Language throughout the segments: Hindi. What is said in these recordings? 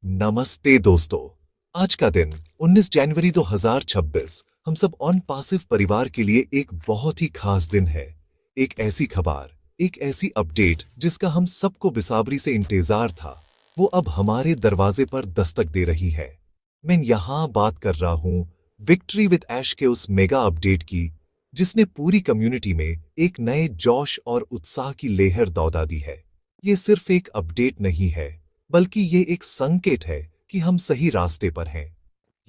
नमस्ते दोस्तों। आज का दिन 19 जनवरी 2026 हम सब ऑन पासिव परिवार के लिए एक बहुत ही खास दिन है। एक ऐसी खबर, एक ऐसी अपडेट जिसका हम सबको बेसब्री से इंतजार था, वो अब हमारे दरवाजे पर दस्तक दे रही है। मैं यहाँ बात कर रहा हूँ विक्ट्री विद ऐश के उस मेगा अपडेट की, जिसने पूरी कम्युनिटी में एक नए जोश और उत्साह की लहर दौड़ा दी है। ये सिर्फ एक अपडेट नहीं है, बल्कि ये एक संकेत है कि हम सही रास्ते पर हैं।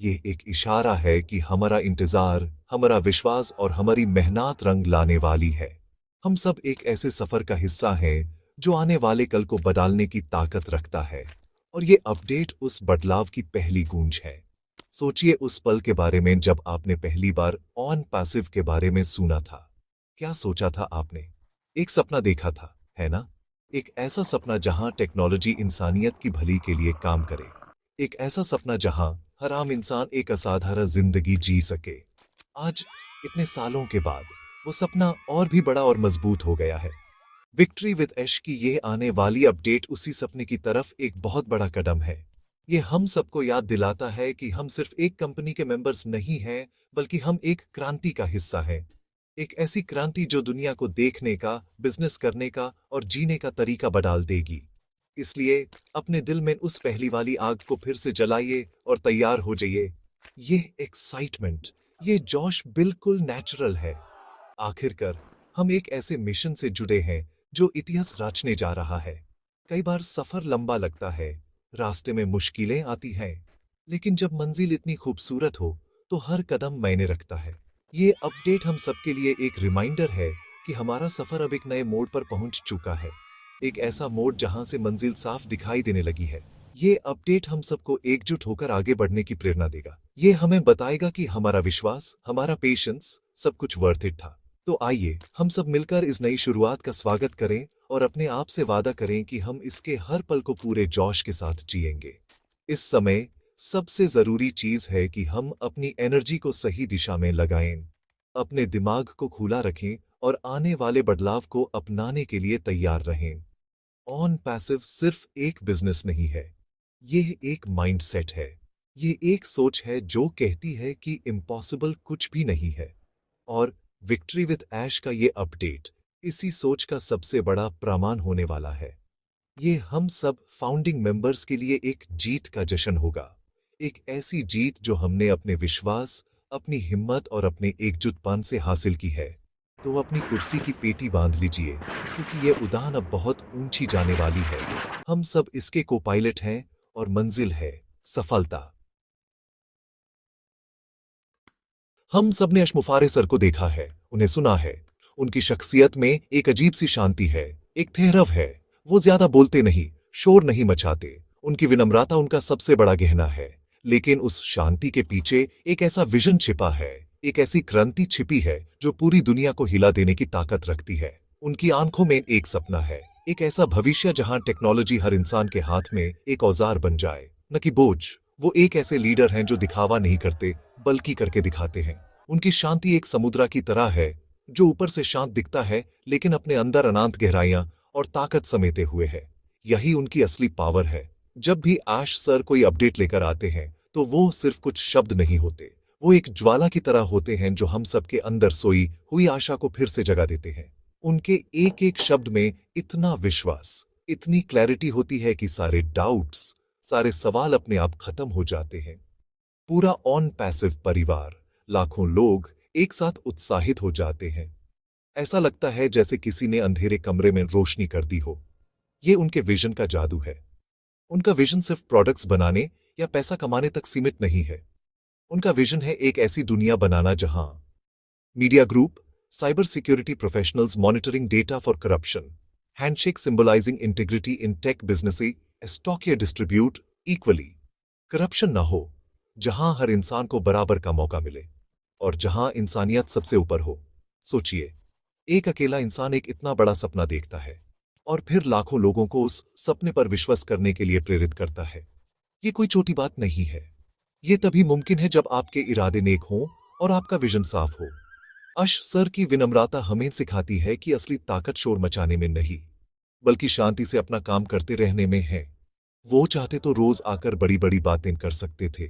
ये एक इशारा है कि हमारा इंतजार, हमारा विश्वास और हमारी मेहनत रंग लाने वाली है। हम सब एक ऐसे सफर का हिस्सा हैं जो आने वाले कल को बदलने की ताकत रखता है, और ये अपडेट उस बदलाव की पहली गूंज है। सोचिए उस पल के बारे में जब आपने पहली बार ऑन पैसिव के बारे में सुना था। क्या सोचा था आपने? एक सपना देखा था, है ना? एक ऐसा सपना जहां टेक्नोलॉजी इंसानियत की भली के लिए काम करे। एक ऐसा सपना जहां हर आम इंसान एक असाधारण जिंदगी जी सके। आज इतने सालों के बाद वो सपना और भी बड़ा और मजबूत हो गया है। विक्ट्री विद ऐश की ये आने वाली अपडेट उसी सपने की तरफ एक बहुत बड़ा कदम है। ये हम सबको याद दिलाता है कि हम सिर्फ एक कंपनी के मेंबर्स नहीं हैं, बल्कि हम एक क्रांति का हिस्सा हैं। एक ऐसी क्रांति जो दुनिया को देखने का, बिजनेस करने का और जीने का तरीका बदल देगी। इसलिए अपने दिल में उस पहली वाली आग को फिर से जलाइए और तैयार हो जाइए। ये एक्साइटमेंट, ये जोश बिल्कुल नेचुरल है। आखिरकार हम एक ऐसे मिशन से जुड़े हैं जो इतिहास रचने जा रहा है। कई बार सफर लंबा लगता है, रास्ते में मुश्किलें आती हैं, लेकिन जब मंजिल इतनी खूबसूरत हो तो हर कदम मायने रखता है। ये अपडेट हम सबके लिए एक रिमाइंडर है कि हमारा सफर अब एक नए मोड़ पर पहुंच चुका है। एक ऐसा मोड़ जहां से मंजिल साफ दिखाई देने लगी है। ये अपडेट हम सबको एकजुट होकर आगे बढ़ने की प्रेरणा देगा। ये हमें बताएगा कि हमारा विश्वास, हमारा पेशेंस, सब कुछ वर्थ इट था। तो आइए हम सब मिलकर इस नई शुरुआत का स्वागत करें और अपने आप से वादा करें कि हम इसके हर पल को पूरे जोश के साथ जिएंगे। इस समय सबसे जरूरी चीज है कि हम अपनी एनर्जी को सही दिशा में लगाएं, अपने दिमाग को खुला रखें और आने वाले बदलाव को अपनाने के लिए तैयार रहें। ऑन पैसिव सिर्फ एक बिजनेस नहीं है, ये एक माइंडसेट है। ये एक सोच है जो कहती है कि इम्पॉसिबल कुछ भी नहीं है। और विक्ट्री विद ऐश का ये अपडेट इसी सोच का सबसे बड़ा प्रमाण होने वाला है। ये हम सब फाउंडिंग मेंबर्स के लिए एक जीत का जश्न होगा। एक ऐसी जीत जो हमने अपने विश्वास, अपनी हिम्मत और अपने एकजुटपन से हासिल की है। तो अपनी कुर्सी की पेटी बांध लीजिए, क्योंकि ये उड़ान अब बहुत ऊंची जाने वाली है। हम सब इसके को पायलट हैं और मंजिल है सफलता। हम सब ने अशमुफारे सर को देखा है, उन्हें सुना है। उनकी शख्सियत में एक अजीब सी शांति है, एक ठहराव है। वो ज्यादा बोलते नहीं, शोर नहीं मचाते। उनकी विनम्रता उनका सबसे बड़ा गहना है। लेकिन उस शांति के पीछे एक ऐसा विजन छिपा है, एक ऐसी क्रांति छिपी है जो पूरी दुनिया को हिला देने की ताकत रखती है। उनकी आंखों में एक सपना है, एक ऐसा भविष्य जहां टेक्नोलॉजी हर इंसान के हाथ में एक औजार बन जाए, न कि बोझ। वो एक ऐसे लीडर हैं जो दिखावा नहीं करते, बल्कि करके दिखाते हैं। उनकी शांति एक समुद्र की तरह है, जो ऊपर से शांत दिखता है लेकिन अपने अंदर अनंत गहराइयां और ताकत समेटे हुए है। यही उनकी असली पावर है। जब भी आश सर कोई अपडेट लेकर आते हैं तो वो सिर्फ कुछ शब्द नहीं होते, वो एक ज्वाला की तरह होते हैं जो हम सबके अंदर सोई हुई आशा को फिर से जगा देते हैं। उनके एक एक शब्द में इतना विश्वास, इतनी क्लैरिटी होती है कि सारे डाउट्स, सारे सवाल अपने आप खत्म हो जाते हैं। पूरा ऑन पैसिव परिवार, लाखों लोग एक साथ उत्साहित हो जाते हैं। ऐसा लगता है जैसे किसी ने अंधेरे कमरे में रोशनी कर दी हो। ये उनके विजन का जादू है। उनका विजन सिर्फ प्रोडक्ट्स बनाने या पैसा कमाने तक सीमित नहीं है। उनका विजन है एक ऐसी दुनिया बनाना जहां media group, cyber security professionals monitoring data for corruption, handshake symbolising integrity in tech business, stock या डिस्ट्रीब्यूट इक्वली, करप्शन ना हो, जहां हर इंसान को बराबर का मौका मिले और जहां इंसानियत सबसे ऊपर हो। सोचिए, एक अकेला इंसान एक इतना बड़ा सपना देखता है और फिर लाखों लोगों को उस सपने पर विश्वास करने के लिए प्रेरित करता है। ये कोई छोटी बात नहीं है। ये तभी मुमकिन है जब आपके इरादे नेक हों और आपका विजन साफ हो। अश सर की विनम्रता हमें सिखाती है कि असली ताकत शोर मचाने में नहीं, बल्कि शांति से अपना काम करते रहने में है। वो चाहते तो रोज आकर बड़ी बड़ी बातें कर सकते थे,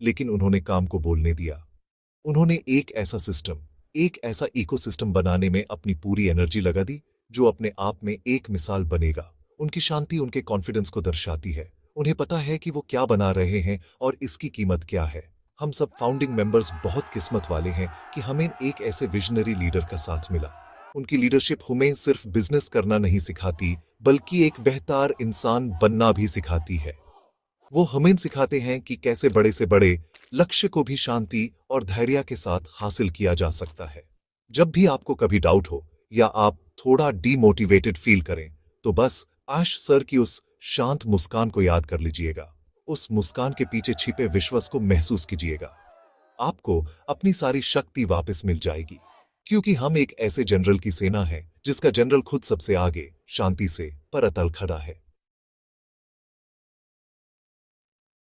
लेकिन उन्होंने काम को बोलने दिया। उन्होंने एक ऐसा इकोसिस्टम बनाने में अपनी पूरी एनर्जी लगा दी, जो अपने आप में एक मिसाल बनेगा। उनकी शांति उनके कॉन्फिडेंस को दर्शाती है। उन्हें पता है कि वो क्या बना रहे हैं और इसकी कीमत क्या है। हम सब फाउंडिंग मेंबर्स बहुत किस्मत वाले हैं कि हमें एक ऐसे विजनरी लीडर का साथ मिला। उनकी लीडरशिप हमें सिर्फ बिजनेस करना नहीं सिखाती, बल्कि एक बेहतर इंसान बनना भी सिखाती है। वो हमें सिखाते हैं कि कैसे बड़े से बड़े लक्ष्य को भी शांति और धैर्य के साथ हासिल किया जा सकता है। जब भी आपको कभी डाउट हो या आप थोड़ा डीमोटिवेटेड फील करें, तो बस आश सर की उस शांत मुस्कान को याद कर लीजिएगा। उस मुस्कान के पीछे छिपे विश्वास को महसूस कीजिएगा। आपको अपनी सारी शक्ति वापस मिल जाएगी, क्योंकि हम एक ऐसे जनरल की सेना है जिसका जनरल खुद सबसे आगे शांति से पर अटल खड़ा है।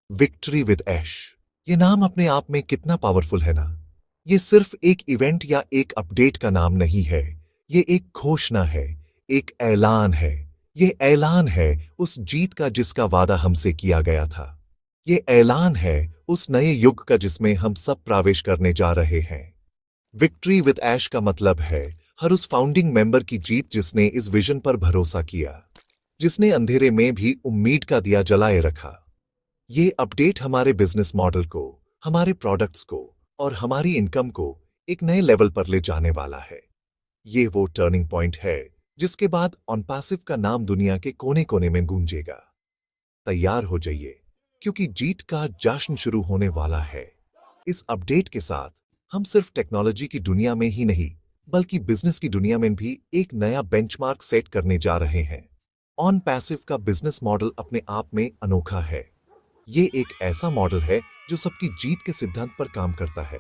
विक्ट्री विद ऐश, ये नाम अपने आप में कितना पावरफुल है ना। ये सिर्फ एक इवेंट या एक अपडेट का नाम नहीं है। ये एक घोषणा है, एक ऐलान है। ये ऐलान है उस जीत का जिसका वादा हमसे किया गया था। ये ऐलान है उस नए युग का जिसमें हम सब प्रवेश करने जा रहे हैं। विक्ट्री विद ऐश का मतलब है हर उस फाउंडिंग मेंबर की जीत जिसने इस विजन पर भरोसा किया, जिसने अंधेरे में भी उम्मीद का दिया जलाए रखा। ये अपडेट हमारे बिजनेस मॉडल को, हमारे प्रोडक्ट्स को और हमारी इनकम को एक नए लेवल पर ले जाने वाला है। ये वो टर्निंग पॉइंट है जिसके बाद ऑनपैसिव का नाम दुनिया के कोने कोने में गूंजेगा। तैयार हो जाइए, क्योंकि जीत का जश्न शुरू होने वाला है। इस अपडेट के साथ हम सिर्फ टेक्नोलॉजी की दुनिया में ही नहीं, बल्कि बिजनेस की दुनिया में भी एक नया बेंचमार्क सेट करने जा रहे हैं। ऑनपैसिव का बिजनेस मॉडल अपने आप में अनोखा है। ये एक ऐसा मॉडल है जो सबकी जीत के सिद्धांत पर काम करता है।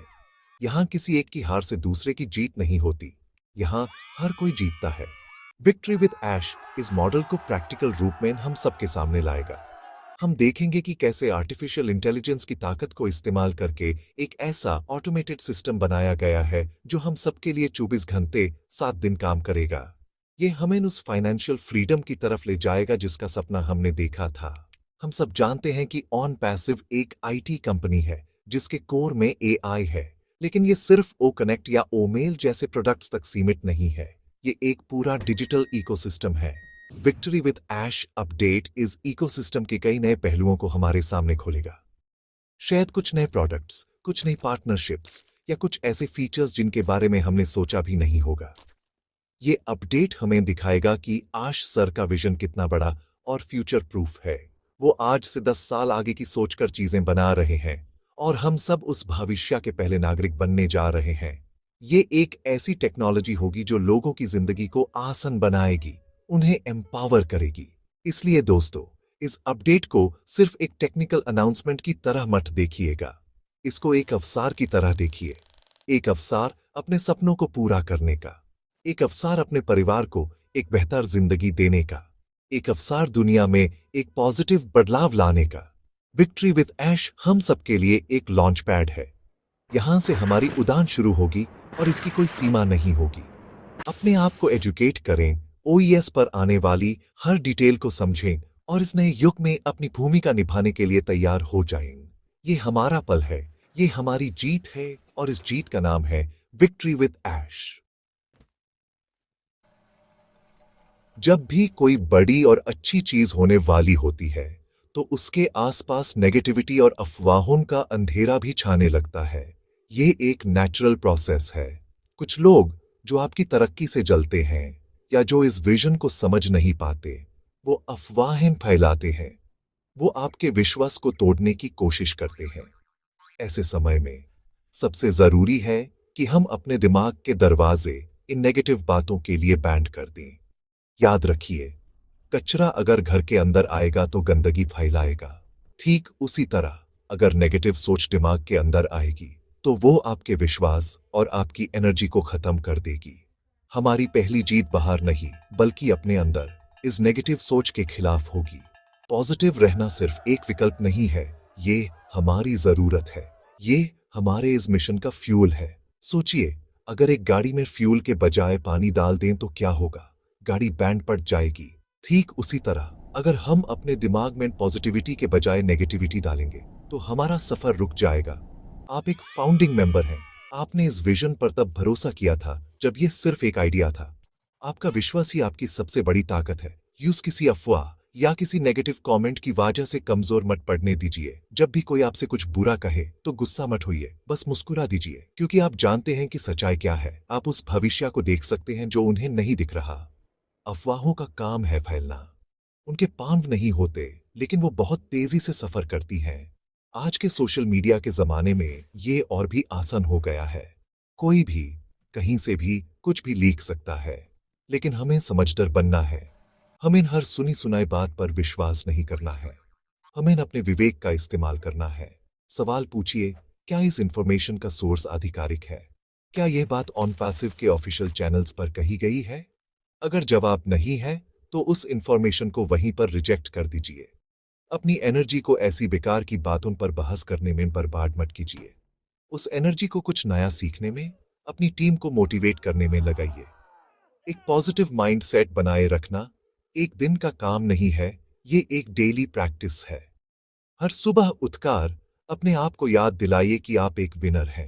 यहां किसी एक की हार से दूसरे की जीत नहीं होती, यहां हर कोई जीतता है। विक्ट्री विद ऐश इस मॉडल को प्रैक्टिकल रूप में हम सबके सामने लाएगा। हम देखेंगे कि कैसे आर्टिफिशियल इंटेलिजेंस की ताकत को इस्तेमाल करके एक ऐसा ऑटोमेटेड सिस्टम बनाया गया है जो हम सबके लिए 24 घंटे 7 दिन काम करेगा। ये हमें उस फाइनेंशियल फ्रीडम की तरफ ले जाएगा जिसका सपना हमने देखा था। हम सब जानते हैं कि ऑनपैसिव एक आईटी कंपनी है जिसके कोर में एआई है, लेकिन ये सिर्फ ओ कनेक्ट या ओ मेल जैसे प्रोडक्ट्स तक सीमित नहीं है। ये एक पूरा डिजिटल इकोसिस्टम है। विक्ट्री विद ऐश अपडेट इस इकोसिस्टम के कई नए पहलुओं को हमारे सामने खोलेगा। शायद कुछ नए प्रोडक्ट्स, कुछ नई पार्टनरशिप्स या कुछ ऐसे फीचर्स जिनके बारे में हमने सोचा भी नहीं होगा। ये अपडेट हमें दिखाएगा कि आश सर का विजन कितना बड़ा और फ्यूचर प्रूफ है। वो आज से 10 साल आगे की सोचकर चीजें बना रहे हैं और हम सब उस भविष्य के पहले नागरिक बनने जा रहे हैं। ये एक ऐसी टेक्नोलॉजी होगी जो लोगों की जिंदगी को आसान बनाएगी, उन्हें एम्पावर करेगी। इसलिए दोस्तों, इस अपडेट को सिर्फ एक टेक्निकल अनाउंसमेंट की तरह मत देखिएगा। इसको एक अवसर की तरह देखिए। एक अवसर अपने सपनों को पूरा करने का, एक अवसर अपने परिवार को एक बेहतर जिंदगी देने का, एक अवसर दुनिया में एक पॉजिटिव बदलाव लाने का। विक्ट्री विद ऐश हम सबके लिए एक लॉन्च पैड है। यहां से हमारी उड़ान शुरू होगी और इसकी कोई सीमा नहीं होगी। अपने आप को एजुकेट करें, ओईएस पर आने वाली हर डिटेल को समझें और इस नए युग में अपनी भूमिका निभाने के लिए तैयार हो जाएं। ये हमारा पल है, ये हमारी जीत है और इस जीत का नाम है विक्ट्री विद ऐश। जब भी कोई बड़ी और अच्छी चीज होने वाली होती है, तो उसके आसपास नेगेटिविटी और अफवाहों का अंधेरा भी छाने लगता है। ये एक नेचुरल प्रोसेस है। कुछ लोग जो आपकी तरक्की से जलते हैं या जो इस विजन को समझ नहीं पाते, वो अफवाहें फैलाते हैं। वो आपके विश्वास को तोड़ने की कोशिश करते हैं। ऐसे समय में सबसे जरूरी है कि हम अपने दिमाग के दरवाजे इन नेगेटिव बातों के लिए बैंड कर दें। याद रखिए, कचरा अगर घर के अंदर आएगा तो गंदगी फैलाएगा। ठीक उसी तरह अगर नेगेटिव सोच दिमाग के अंदर आएगी तो वो आपके विश्वास और आपकी एनर्जी को खत्म कर देगी। हमारी पहली जीत बाहर नहीं, बल्कि अपने अंदर इस नेगेटिव सोच के खिलाफ होगी। पॉजिटिव रहना सिर्फ एक विकल्प नहीं है, ये हमारी जरूरत है। ये हमारे इस मिशन का फ्यूल है। सोचिए, अगर एक गाड़ी में फ्यूल के बजाय पानी डाल दें तो क्या होगा? गाड़ी बैंड पड़ जाएगी। ठीक उसी तरह अगर हम अपने दिमाग में पॉजिटिविटी के बजाय नेगेटिविटी डालेंगे तो हमारा सफर रुक जाएगा। आप एक फाउंडिंग मेंबर हैं। आपने इस विजन पर तब भरोसा किया था जब यह सिर्फ एक आइडिया था। आपका विश्वास ही आपकी सबसे बड़ी ताकत है। यूज किसी अफवाह या किसी नेगेटिव कमेंट की वजह से कमजोर मत पड़ने दीजिए। जब भी कोई आपसे कुछ बुरा कहे तो गुस्सा मत होइए, बस मुस्कुरा दीजिए, क्योंकि आप जानते हैं कि सच्चाई क्या है। आप उस भविष्य को देख सकते हैं जो उन्हें नहीं दिख रहा। अफवाहों का काम है फैलना। उनके पांव नहीं होते, लेकिन वो बहुत तेजी से सफर करती हैं। आज के सोशल मीडिया के जमाने में ये और भी आसान हो गया है। कोई भी कहीं से भी कुछ भी लिख सकता है, लेकिन हमें समझदार बनना है। हमें हर सुनी सुनाई बात पर विश्वास नहीं करना है। हमें अपने विवेक का इस्तेमाल करना है। सवाल पूछिए, क्या इस इंफॉर्मेशन का सोर्स आधिकारिक है? क्या यह बात ऑन पैसिव के ऑफिशियल चैनल्स पर कही गई है? अगर जवाब नहीं है तो उस इंफॉर्मेशन को वहीं पर रिजेक्ट कर दीजिए। अपनी एनर्जी को ऐसी बेकार की बातों पर बहस करने में बर्बाद मत कीजिए। उस एनर्जी को कुछ नया सीखने में, अपनी टीम को मोटिवेट करने में लगाइए। एक पॉजिटिव माइंडसेट बनाए रखना एक दिन का काम नहीं है, ये एक डेली प्रैक्टिस है। हर सुबह उठकर अपने आप को याद दिलाइए कि आप एक विनर हैं।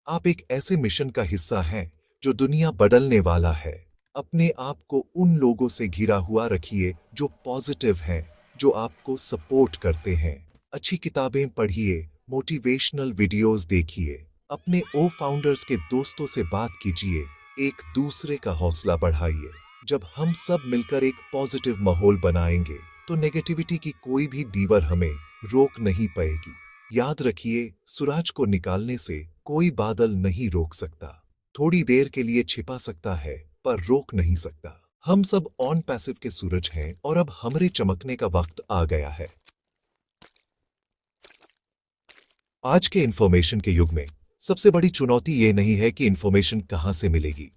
आप एक ऐसे मिशन का हिस्सा हैं जो दुनिया बदलने वाला है। अपने आप को उन लोगों से घिरा हुआ रखिए जो पॉजिटिव हैं, जो आपको सपोर्ट करते हैं। अच्छी किताबें पढ़िए, मोटिवेशनल वीडियोस देखिए, अपने ओ फाउंडर्स के दोस्तों से बात कीजिए, एक दूसरे का हौसला बढ़ाइए। जब हम सब मिलकर एक पॉजिटिव माहौल बनाएंगे तो नेगेटिविटी की कोई भी दीवार हमें रोक नहीं पाएगी। याद रखिए, सूरज को निकालने से कोई बादल नहीं रोक सकता। थोड़ी देर के लिए छिपा सकता है पर रोक नहीं सकता। हम सब ऑन पैसिव के सूरज हैं और अब हमारे चमकने का वक्त आ गया है। आज के इंफॉर्मेशन के युग में सबसे बड़ी चुनौती ये नहीं है कि इंफॉर्मेशन कहां से मिलेगी।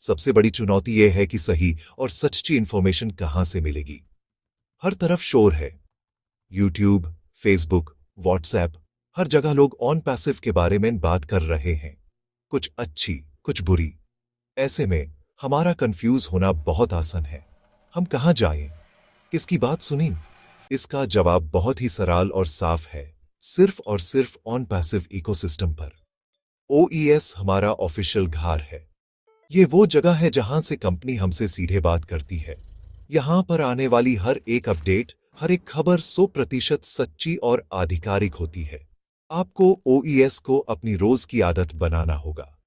सबसे बड़ी चुनौती यह है कि सही और सच्ची इंफॉर्मेशन कहां से मिलेगी। हर तरफ शोर है। यूट्यूब, फेसबुक, व्हाट्सएप, हर जगह लोग ऑन पैसिव के बारे में बात कर रहे हैं। कुछ अच्छी, कुछ बुरी। ऐसे में हमारा कंफ्यूज होना बहुत आसान है। हम कहां जाएं? किसकी बात सुनें? इसका जवाब बहुत ही सरल और साफ है, सिर्फ और सिर्फ ऑन पैसिव इकोसिस्टम पर। ओईएस हमारा ऑफिशियल घर है। ये वो जगह है जहां से कंपनी हमसे सीधे बात करती है। यहां पर आने वाली हर एक अपडेट, हर एक खबर 100% सच्ची और आधिकारिक होती है। आपको ओईएस को अपनी रोज की आदत बनाना होगा।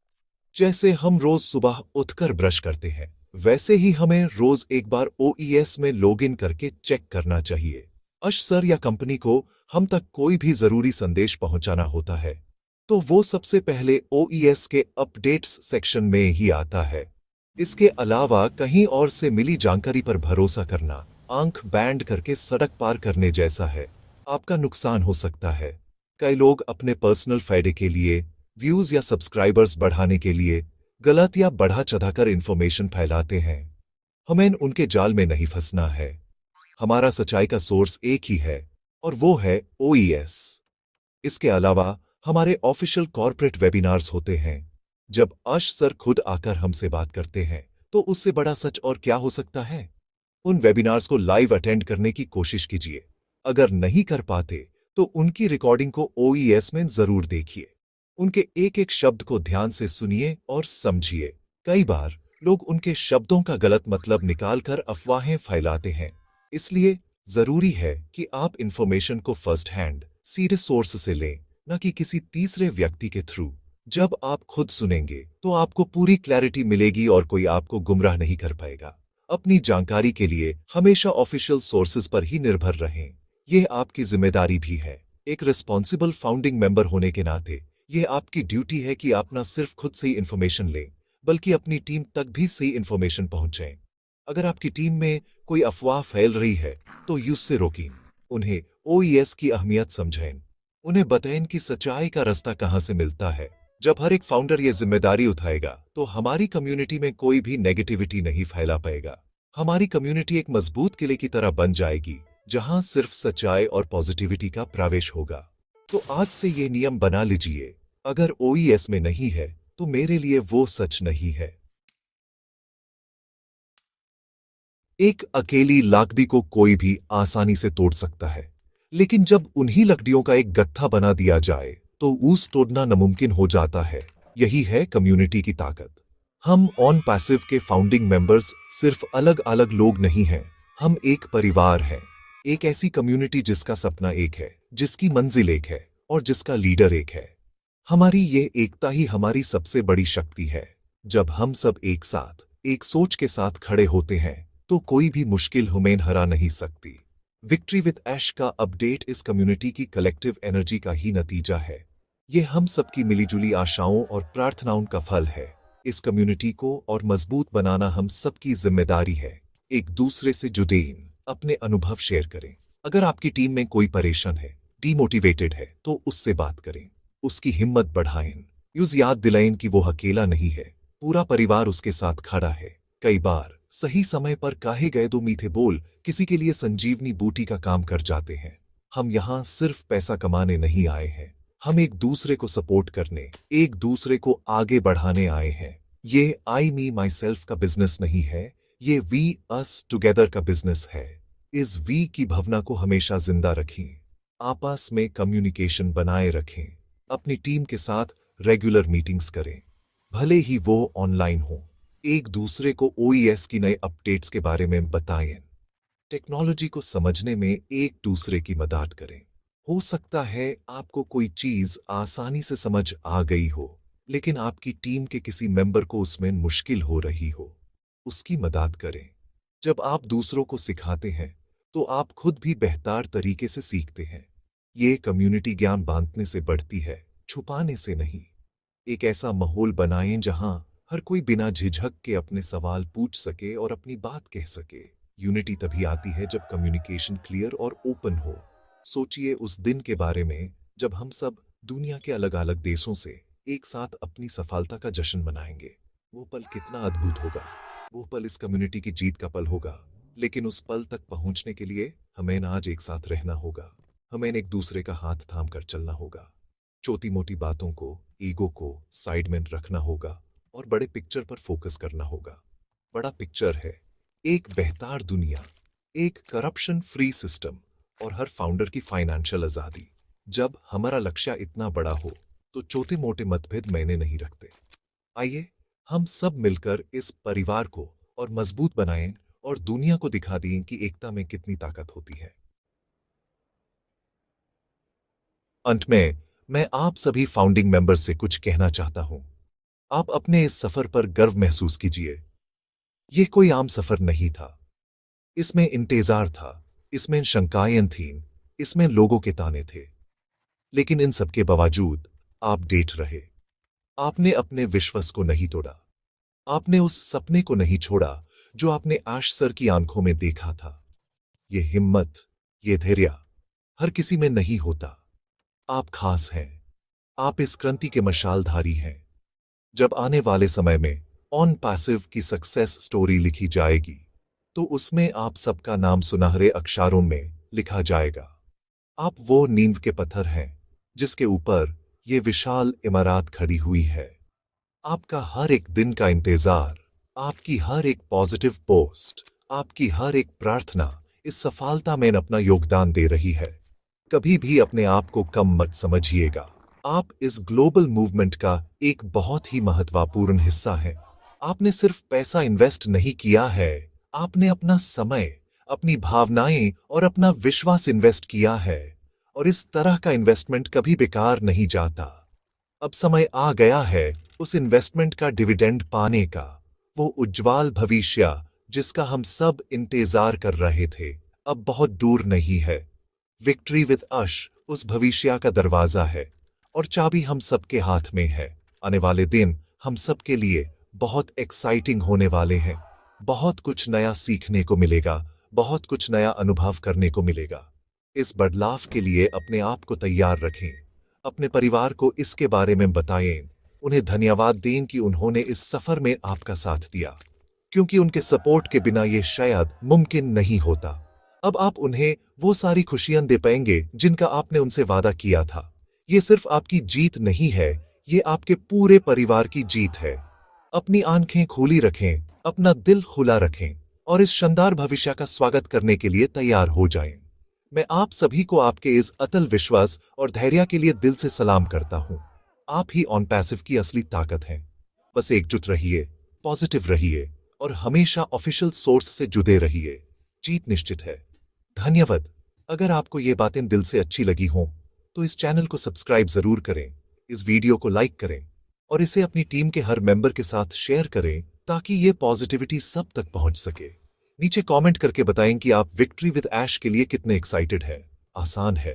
जैसे हम रोज सुबह उठकर ब्रश करते हैं, वैसे ही हमें रोज एक बार ओईएस में लॉगिन करके चेक करना चाहिए। सर या कंपनी को हम तक कोई भी जरूरी संदेश पहुंचाना होता है तो वो सबसे पहले ओईएस के अपडेट्स सेक्शन में ही आता है। इसके अलावा कहीं और से मिली जानकारी पर भरोसा करना आंख बैंड करके सड़क पार करने जैसा है। आपका नुकसान हो सकता है। कई लोग अपने पर्सनल फायदे के लिए, व्यूज या सब्सक्राइबर्स बढ़ाने के लिए गलत या बढ़ा चढ़ाकर इंफॉर्मेशन फैलाते हैं। हमें उनके जाल में नहीं फंसना है। हमारा सच्चाई का सोर्स एक ही है और वो है ओईएस। इसके अलावा हमारे ऑफिशियल कॉर्पोरेट वेबिनार्स होते हैं। जब सर खुद आकर हमसे बात करते हैं तो उससे बड़ा सच और क्या हो सकता है। उन वेबिनार्स को लाइव अटेंड करने की कोशिश कीजिए। अगर नहीं कर पाते तो उनकी रिकॉर्डिंग को ओईएस में जरूर देखिए। उनके एक एक शब्द को ध्यान से सुनिए और समझिए। कई बार लोग उनके शब्दों का गलत मतलब निकालकर अफवाहें फैलाते हैं। इसलिए जरूरी है कि आप इंफॉर्मेशन को फर्स्ट हैंड सीधे सोर्स से लें, न कि किसी तीसरे व्यक्ति के थ्रू। जब आप खुद सुनेंगे तो आपको पूरी क्लैरिटी मिलेगी और कोई आपको गुमराह नहीं कर पाएगा। अपनी जानकारी के लिए हमेशा ऑफिशियल सोर्सेज पर ही निर्भर रहें। यह आपकी जिम्मेदारी भी है। एक रिस्पॉन्सिबल फाउंडिंग मेंबर होने के नाते यह आपकी ड्यूटी है कि आप न सिर्फ खुद से ही इंफॉर्मेशन लें, बल्कि अपनी टीम तक भी सही इंफॉर्मेशन पहुंचाएं। अगर आपकी टीम में कोई अफवाह फैल रही है तो उससे रोकें। उन्हें ओईएस की अहमियत समझाएं। उन्हें बताएं कि सच्चाई का रास्ता कहां से मिलता है। जब हर एक फाउंडर यह जिम्मेदारी उठाएगा तो हमारी कम्युनिटी में कोई भी नेगेटिविटी नहीं फैला पाएगा। हमारी कम्युनिटी एक मजबूत किले की तरह बन जाएगी जहां सिर्फ सच्चाई और पॉजिटिविटी का प्रवेश होगा। तो आज से ये नियम बना लीजिए, अगर ओईएस में नहीं है तो मेरे लिए वो सच नहीं है। एक अकेली लाकड़ी को कोई भी आसानी से तोड़ सकता है, लेकिन जब उन्हीं लकड़ियों का एक गट्ठा बना दिया जाए तो उस तोड़ना नामुमकिन हो जाता है। यही है कम्युनिटी की ताकत। हम ऑन पैसिव के फाउंडिंग मेंबर्स सिर्फ अलग अलग लोग नहीं हैं, हम एक परिवार हैं। एक ऐसी कम्युनिटी जिसका सपना एक है, जिसकी मंजिल एक है और जिसका लीडर एक है। हमारी ये एकता ही हमारी सबसे बड़ी शक्ति है। जब हम सब एक साथ एक सोच के साथ खड़े होते हैं तो कोई भी मुश्किल हमें हरा नहीं सकती। विक्ट्री विद ऐश का अपडेट इस कम्युनिटी की कलेक्टिव एनर्जी का ही नतीजा है। ये हम सबकी मिलीजुली आशाओं और प्रार्थनाओं का फल है। इस कम्युनिटी को और मजबूत बनाना हम सबकी जिम्मेदारी है। एक दूसरे से जुड़ें, अपने अनुभव शेयर करें। अगर आपकी टीम में कोई परेशान है, डीमोटिवेटेड है, तो उससे बात करें, उसकी हिम्मत बढ़ाएं। यूज याद दिलाएं कि वो अकेला नहीं है, पूरा परिवार उसके साथ खड़ा है। कई बार सही समय पर कहे गए दो मीठे बोल किसी के लिए संजीवनी बूटी का काम कर जाते हैं। हम यहाँ सिर्फ पैसा कमाने नहीं आए हैं, हम एक दूसरे को सपोर्ट करने, एक दूसरे को आगे बढ़ाने आए हैं। ये आई मी माई सेल्फ का बिजनेस नहीं है, ये वी अस टुगेदर का बिजनेस है। इस वी की भावना को हमेशा जिंदा रखें, आपस में कम्युनिकेशन बनाए रखें, अपनी टीम के साथ रेगुलर मीटिंग्स करें, भले ही वो ऑनलाइन हो। एक दूसरे को ओईएस की नए अपडेट्स के बारे में बताएं। टेक्नोलॉजी को समझने में एक दूसरे की मदद करें। हो सकता है आपको कोई चीज आसानी से समझ आ गई हो, लेकिन आपकी टीम के किसी मेंबर को उसमें मुश्किल हो रही हो, उसकी मदद करें। जब आप दूसरों को सिखाते हैं तो आप खुद भी बेहतर तरीके से सीखते हैं। ये कम्युनिटी ज्ञान बांटने से बढ़ती है, छुपाने से नहीं। एक ऐसा माहौल बनाएं जहां हर कोई बिना झिझक के अपने सवाल पूछ सके और अपनी बात कह सके। यूनिटी तभी आती है जब कम्युनिकेशन क्लियर और ओपन हो। सोचिए उस दिन के बारे में जब हम सब दुनिया के अलग अलग देशों से एक साथ अपनी सफलता का जश्न मनाएंगे। वो पल कितना अद्भुत होगा। वो पल इस कम्युनिटी की जीत का पल होगा। लेकिन उस पल तक पहुंचने के लिए हमें आज एक साथ रहना होगा। हमें एक दूसरे का हाथ थाम कर चलना होगा। छोटी मोटी बातों को, ईगो को साइड में रखना होगा और बड़े पिक्चर पर फोकस करना होगा। बड़ा पिक्चर है एक बेहतर दुनिया, एक करप्शन फ्री सिस्टम और हर फाउंडर की फाइनेंशियल आजादी। जब हमारा लक्ष्य इतना बड़ा हो तो छोटे मोटे मतभेद मायने नहीं रखते। आइए हम सब मिलकर इस परिवार को और मजबूत बनाएं और दुनिया को दिखा दें कि एकता में कितनी ताकत होती है। अंत में मैं आप सभी फाउंडिंग मेंबर्स से कुछ कहना चाहता हूं। आप अपने इस सफर पर गर्व महसूस कीजिए। यह कोई आम सफर नहीं था। इसमें इंतजार था, इसमें शंकाएं थीं, इसमें लोगों के ताने थे। लेकिन इन सब के बावजूद आप डेट रहे। आपने अपने विश्वास को नहीं तोड़ा। आपने उस सपने को नहीं छोड़ा जो आपने आश सर की आंखों में देखा था। ये हिम्मत, ये धैर्य हर किसी में नहीं होता। आप खास हैं। आप इस क्रांति के मशालधारी हैं। जब आने वाले समय में ऑन पैसिव की सक्सेस स्टोरी लिखी जाएगी तो उसमें आप सबका नाम सुनहरे अक्षरों में लिखा जाएगा। आप वो नींव के पत्थर हैं जिसके ऊपर ये विशाल इमारत खड़ी हुई है। आपका हर एक दिन का इंतजार, आपकी हर एक पॉजिटिव पोस्ट, आपकी हर एक प्रार्थना इस सफलता में अपना योगदान दे रही है। कभी भी अपने आप को कम मत समझिएगा। आप इस ग्लोबल मूवमेंट का एक बहुत ही महत्वपूर्ण हिस्सा हैं। आपने सिर्फ पैसा इन्वेस्ट नहीं किया है, आपने अपना समय, अपनी भावनाएं और अपना विश्वास इन्वेस्ट किया है। और इस तरह का इन्वेस्टमेंट कभी बेकार नहीं जाता। अब समय आ गया है उस इन्वेस्टमेंट का डिविडेंड पाने का। वो उज्ज्वल भविष्य जिसका हम सब इंतजार कर रहे थे, अब बहुत दूर नहीं है। विक्ट्री विद अश उस भविष्य का दरवाजा है और चाबी हम सबके हाथ में है। आने वाले दिन हम सबके लिए बहुत एक्साइटिंग होने वाले हैं। बहुत कुछ नया सीखने को मिलेगा, बहुत कुछ नया अनुभव करने को मिलेगा। इस बदलाव के लिए अपने आप को तैयार रखें। अपने परिवार को इसके बारे में बताएं। उन्हें धन्यवाद दें कि उन्होंने इस सफर में आपका साथ दिया, क्योंकि उनके सपोर्ट के बिना यह शायद मुमकिन नहीं होता। अब आप उन्हें वो सारी खुशियां दे पाएंगे जिनका आपने उनसे वादा किया था। ये सिर्फ आपकी जीत नहीं है, ये आपके पूरे परिवार की जीत है। अपनी आंखें खुली रखें, अपना दिल खुला रखें और इस शानदार भविष्य का स्वागत करने के लिए तैयार हो जाएं। मैं आप सभी को आपके इस अतल विश्वास और धैर्य के लिए दिल से सलाम करता हूं। आप ही ऑन पैसिव की असली ताकत हैं। बस एकजुट रहिए, पॉजिटिव रहिए और हमेशा ऑफिशियल सोर्स से जुड़े रहिए। जीत निश्चित है। धन्यवाद। अगर आपको ये बातें दिल से अच्छी लगी हों तो इस चैनल को सब्सक्राइब जरूर करें, इस वीडियो को लाइक करें और इसे अपनी टीम के हर मेंबर के साथ शेयर करें ताकि ये पॉजिटिविटी सब तक पहुंच सके। नीचे कमेंट करके बताएं कि आप विक्ट्री विद ऐश के लिए कितने एक्साइटेड हैं। आसान है।